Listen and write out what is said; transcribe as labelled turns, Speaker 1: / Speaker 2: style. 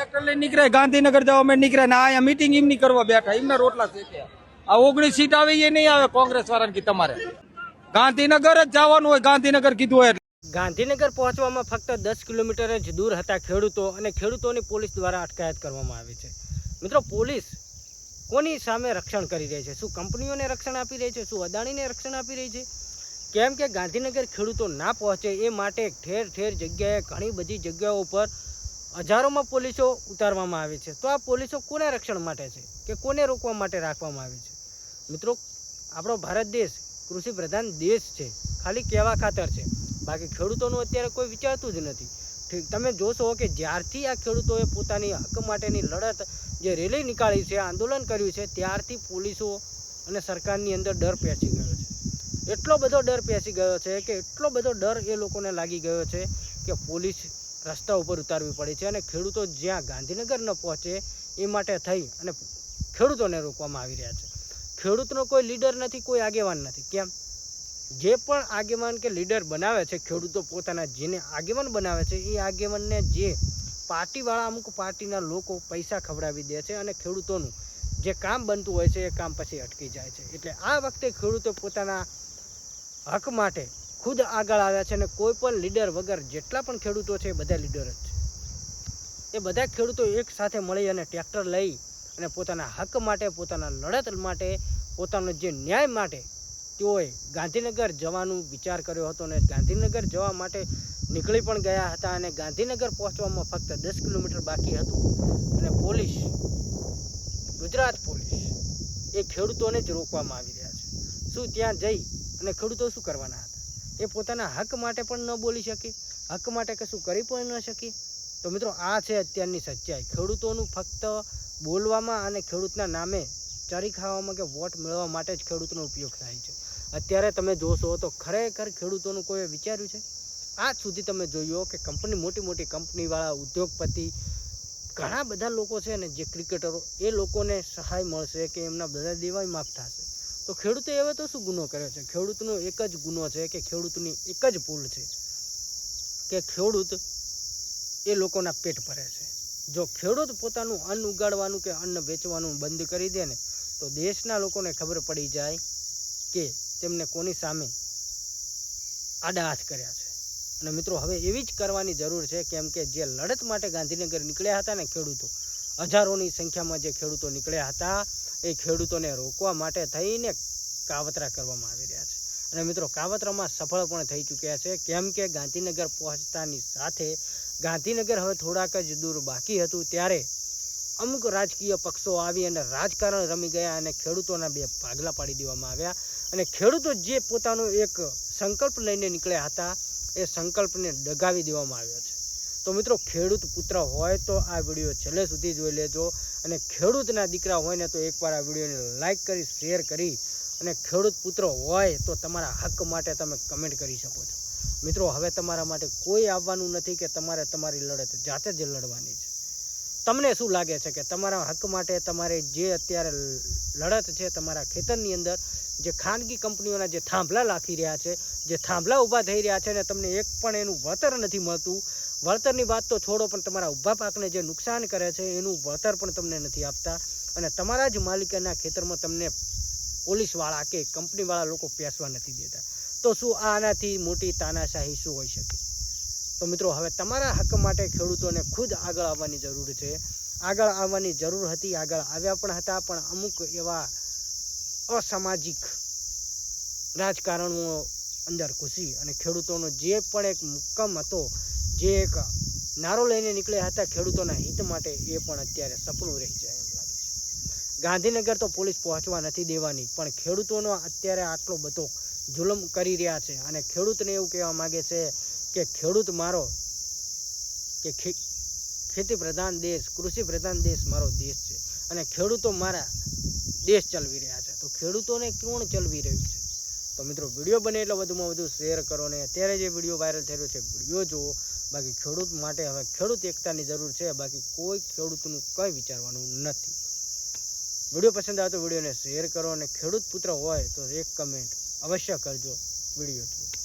Speaker 1: Tractor લઈને નીકળે ગાંધીનગર જવા માટે નીકળે ને અહીંયા મીટિંગ એમની કરવા બેઠા એમના રોટલા શેક્યા આ 19 સીટ આવે એ નહીં આવે કોંગ્રેસ વાળાને કે તમારે ગાંધીનગર જ જવાનું હોય ગાંધીનગર કીધું હોય
Speaker 2: ગાંધીનગર પહોંચવામાં ફક્ત 10 કિલોમીટર જ દૂર હતા ખેડૂતો અને ખેડૂતોની પોલીસ દ્વારા અટકાયત કરવામાં આવી છે। મિત્રો પોલીસ કોની સામે રક્ષણ કરી રહી છે? શું કંપનીઓને રક્ષણ આપી રહી છે? શું અદાણીને રક્ષણ આપી રહી છે? કેમ કે ગાંધીનગર ખેડૂતો ના પહોંચે એ માટે ઠેર ઠેર જગ્યાએ ઘણી બધી જગ્યાઓ પર હજારોમાં પોલીસો ઉતારવામાં આવી છે। તો આ પોલીસો કોના રક્ષણ માટે છે કે કોને રોકવા માટે રાખવામાં આવી છે? મિત્રો આપણો ભારત દેશ કૃષિ પ્રધાન દેશ છે, ખાલી કહેવા ખાતર છે, બાકી ખેડૂતોનું અત્યારે કોઈ વિચારતું જ નથી। ઠીક તમે જોશો કે જ્યારથી આ ખેડૂતોએ પોતાની હક માટેની લડત જે રેલી નીકાળી છે, આંદોલન કર્યું છે, ત્યારથી પોલીસો અને સરકારની અંદર ડર પેસી ગયો છે। એટલો બધો ડર પેસી ગયો છે કે એટલો બધો ડર એ લોકોને લાગી ગયો છે કે પોલીસ રસ્તા ઉપર ઉતારવી પડી છે અને ખેડૂતો જ્યાં ગાંધીનગર ન પહોંચે એ માટે થઈ અને ખેડૂતોને રોકવામાં આવી રહ્યા છે। ખેડૂતનો કોઈ લીડર નથી, કોઈ આગેવાન નથી। કેમ? જે પણ આગેવાન કે લીડર બનાવે છે ખેડૂતો પોતાના જેને આગેવાન બનાવે છે એ આગેવાનને જે પાર્ટીવાળા અમુક પાર્ટીના લોકો પૈસા ખવડાવી દે છે અને ખેડૂતોનું જે કામ બનતું હોય છે એ કામ પછી અટકી જાય છે। એટલે આ વખતે ખેડૂતો પોતાના હક માટે ખુદ આગળ આવ્યા છે અને કોઈ પણ લીડર વગર જેટલા પણ ખેડૂતો છે એ બધા લીડર જ છે। એ બધા ખેડૂતો એક સાથે મળી અને ટ્રેક્ટર લઈ અને પોતાના હક માટે, પોતાના લડત માટે, પોતાનો જે ન્યાય માટે તેઓએ ગાંધીનગર જવાનું વિચાર કર્યો હતો અને ગાંધીનગર જવા માટે નીકળી પણ ગયા હતા અને ગાંધીનગર પહોંચવામાં ફક્ત 10 કિલોમીટર બાકી હતું અને પોલીસ, ગુજરાત પોલીસ એ ખેડૂતોને જ રોકવામાં આવી રહ્યા છે। શું ત્યાં જઈ અને ખેડૂતો શું કરવાના હતા? એ પોતાના હક માટે પણ ન બોલી શકે, હક માટે કશું કરી પણ ન શકી। તો મિત્રો આ છે અત્યારની સચ્ચાઈ। ખેડૂતોનું ફક્ત બોલવામાં અને ખેડૂતના નામે ચરી ખાવામાં કે વોટ મેળવવા માટે જ ખેડૂતનો ઉપયોગ થાય છે। અત્યારે તમે જોશો તો ખરેખર ખેડૂતોનું કોઈ વિચાર્યું છે? આજ સુધી તમે જોયું કે મોટી મોટી કંપનીવાળા, ઉદ્યોગપતિ, ઘણા બધા લોકો છે ને જે ક્રિકેટરો, એ લોકોને સહાય મળશે કે એમના બધા દેવાય માફ થશે। તો ખેડૂતે હવે તો શું ગુનો કર્યો છે? ખેડૂતનો એક જ ગુનો છે કે ખેડૂતની એક જ ભૂલ છે કે ખેડૂત એ લોકોના પેટ ભરે છે। જો ખેડૂત પોતાનું અન્ન ઉગાડવાનું કે અન્ન વેચવાનું બંધ કરી દે ને તો દેશના લોકોને ખબર પડી જાય કે તેમને કોની સામે આડા હાથ કર્યા છે। અને મિત્રો હવે એવી જ કરવાની જરૂર છે, કેમ કે જે લડત માટે ગાંધીનગર નીકળ્યા હતા ને ખેડૂતો, હજારોની સંખ્યામાં જે ખેડૂતો નીકળ્યા હતા એ ખેડૂતોને રોકવા માટે થઈને કાવતરા કરવામાં આવી રહ્યા છે અને મિત્રો કાવતરામાં સફળ પણ થઈ ચૂક્યા છે। કેમ કે ગાંધીનગર પહોંચતાની સાથે ગાંધીનગર હવે થોડાક જ દૂર બાકી હતું ત્યારે અમુક રાજકીય પક્ષો આવી અને રાજકારણ રમી ગયા અને ખેડૂતોના બે ભાગલા પાડી દેવામાં આવ્યા અને ખેડૂતો જે પોતાનો એક સંકલ્પ લઈને નીકળ્યા હતા એ સંકલ્પને ડગાવી દેવામાં આવ્યો છે। તો મિત્રો ખેડૂત પુત્ર હોય તો આ વિડીયો છેલ્લે સુધી જોઈ લેજો અને ખેડૂતના દીકરા હોય ને તો એકવાર આ વિડીયોને લાઈક કરી, શેર કરી અને ખેડૂત પુત્ર હોય તો તમારા હક માટે તમે કમેન્ટ કરી શકો છો। મિત્રો હવે તમારા માટે કોઈ આવવાનું નથી કે તમારે તમારી લડત જાતે જ લડવાની છે। તમને શું લાગે છે કે તમારા હક માટે તમારે જે અત્યારે લડત છે તમારા ખેતરની અંદર જે ખાનગી કંપનીઓના જે થાંભલા લાખી રહ્યા છે, જે થાંભલા ઊભા થઈ રહ્યા છે ને તમને એક પણ એનું વળતર નથી મળતું, વળતરની વાત તો છોડો પણ તમારા ઊભા પાકને જે નુકસાન કરે છે એનું વળતર પણ તમને નથી આપતા અને તમારા જ માલિકના ખેતરમાં તમને પોલીસવાળા કે કંપનીવાળા લોકો પેસવા નથી દેતા, તો શું આનાથી મોટી તાનાશાહી શું હોઈ શકે? તો મિત્રો હવે તમારા હક માટે ખેડૂતોને ખુદ આગળ આવવાની જરૂર છે। આગળ આવવાની જરૂર હતી, આગળ આવ્યા પણ હતા, પણ અમુક એવા અસામાજિક રાજકારણો અંદર ઘૂસી અને ખેડૂતોનો જે પણ એક મુક્કમ હતો, જે એક નારો લઈને નીકળ્યા હતા ખેડૂતોના હિત માટે, એ પણ અત્યારે સપનું રહી જાય એમ લાગે છે। ગાંધીનગર તો પોલીસ પહોંચવા નથી દેવાની, પણ ખેડૂતોનો અત્યારે આટલો બધો જુલમ કરી રહ્યા છે અને ખેડૂતને એવું કહેવા માગે છે કે ખેડૂત મારો કે ખેતી પ્રધાન દેશ, કૃષિ પ્રધાન દેશ મારો દેશ છે અને ખેડૂતો મારા દેશ ચલાવી રહ્યા છે। તો ખેડૂતોને કોણ ચલાવી રહ્યું છે? તો મિત્રો વિડીયો બને એટલે વધુમાં વધુ શેર કરો ને અત્યારે જે વિડીયો વાયરલ થઈ રહ્યો છે વિડીયો જુઓ। બાકી ખેડૂત માટે હવે ખેડૂત એકતાની જરૂર છે, બાકી કોઈ ખેડૂતનું કંઈ વિચારવાનું નથી। વિડીયો પસંદ આવે તો વિડીયોને શેર કરો અને ખેડૂત પુત્ર હોય તો એક કમેન્ટ અવશ્ય કરજો। વિડીયો જુઓ।